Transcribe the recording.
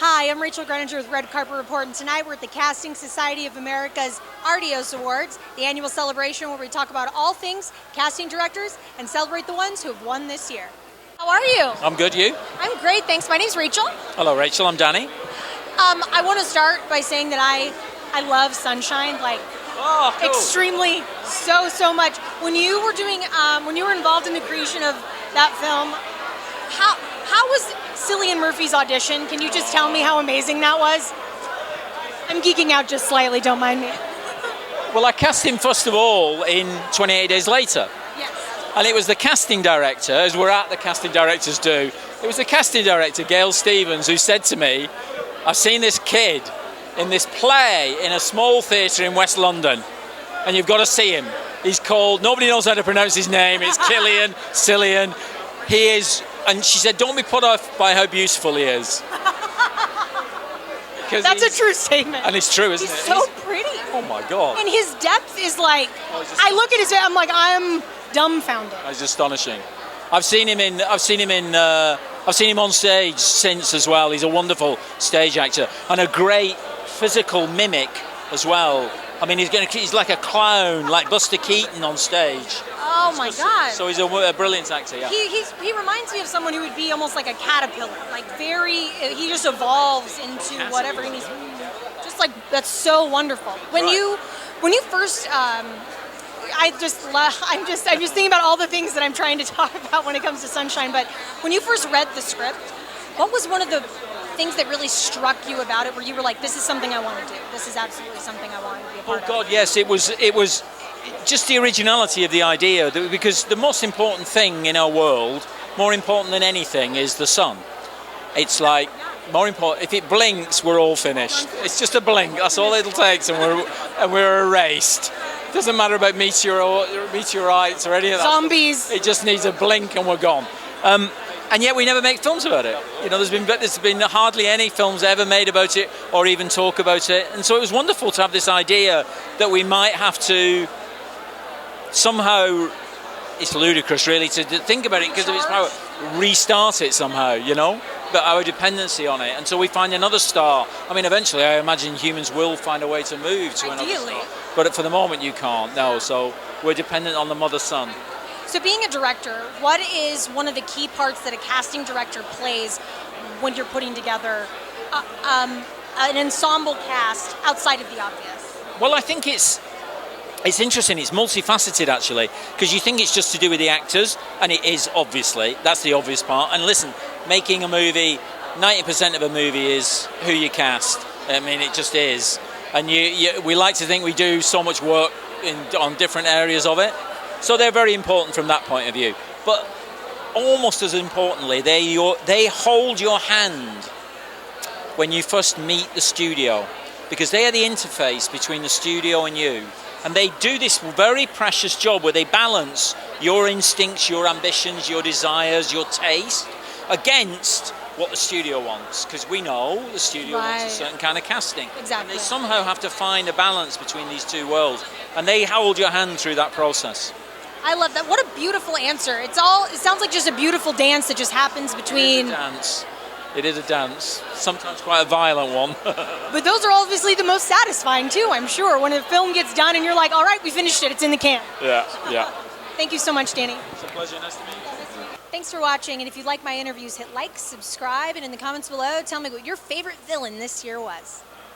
Hi, I'm Rachel Greninger with Red Carpet Report, and tonight we're at the Casting Society of America's Artios Awards, the annual celebration where we talk about all things casting directors and celebrate the ones who have won this year. How are you? I'm good, you? I'm great, thanks. My name's Rachel. Hello, Rachel. I'm Danny. I want to start by saying that I love Sunshine, Cool. extremely, so much. When you were doing, when you were involved in the creation of that film, how was Cillian Murphy's audition? Can you just tell me how amazing that was? I'm geeking out just slightly, don't mind me. Well, I cast him first of all in 28 Days Later. Yes. And it was the casting director, as we're at the casting directors do, it was the casting director, Gail Stevens, who said to me, I've seen this kid in this play in a small theatre in West London, and you've got to see him. He's called, nobody knows how to pronounce his name, it's Cillian. He is, and she said, don't be put off by how beautiful he is. That's a true statement. And it's true, isn't it? He's so pretty. Oh my God. And his depth is like, I look at his, I'm dumbfounded. It's astonishing. I've seen him on stage since as well. He's a wonderful stage actor and a great physical mimic as well. I mean, he's like a clown, like Buster Keaton on stage. Oh my God! So he's a brilliant actor. Yeah. He reminds me of someone who would be almost like a caterpillar, like he just evolves into whatever he needs. Just like that's so wonderful. When you first. I'm just thinking about all the things that I'm trying to talk about when it comes to Sunshine. But when you first read the script, what was one of the things that really struck you about it, where you were like, "This is something I want to do. This is absolutely something I want to be a part of"? Oh God, yes, it was just the originality of the idea. Because the most important thing in our world, more important than anything, is the sun. It's like more important. If it blinks, we're all finished. It's just a blink. That's all it'll take, and we're erased. It doesn't matter about meteorites or any of that. Zombies. It just needs a blink and we're gone. And yet we never make films about it. You know, there's been hardly any films ever made about it or even talk about it. And so it was wonderful to have this idea that we might have to somehow, it's ludicrous really to think about it because of its power, restart it somehow, you know? But our dependency on it until we find another star. I mean, eventually I imagine humans will find a way to move to another star. But for the moment you can't, no. So we're dependent on the mother sun. So being a director, what is one of the key parts that a casting director plays when you're putting together an ensemble cast outside of the obvious? Well, I think it's interesting. It's multifaceted, actually, because you think it's just to do with the actors, and it is, obviously. That's the obvious part. And listen, making a movie, 90% of a movie is who you cast. I mean, it just is. And we like to think we do so much work on different areas of it. So they're very important from that point of view. But almost as importantly, they hold your hand when you first meet the studio, because they are the interface between the studio and you. And they do this very precious job where they balance your instincts, your ambitions, your desires, your taste against what the studio wants, because we know the studio wants a certain kind of casting. Exactly. And they somehow have to find a balance between these two worlds, and they hold your hand through that process. I love that. What a beautiful answer. It sounds like just a beautiful dance that just happens between... It is a dance, sometimes quite a violent one. But those are obviously the most satisfying too, I'm sure, when a film gets done and you're like, all right, we finished it, it's in the can. Yeah. Thank you so much, Danny. It's a pleasure, nice to meet you. Thanks for watching, and if you like my interviews, hit like, subscribe, and in the comments below, tell me what your favorite villain this year was.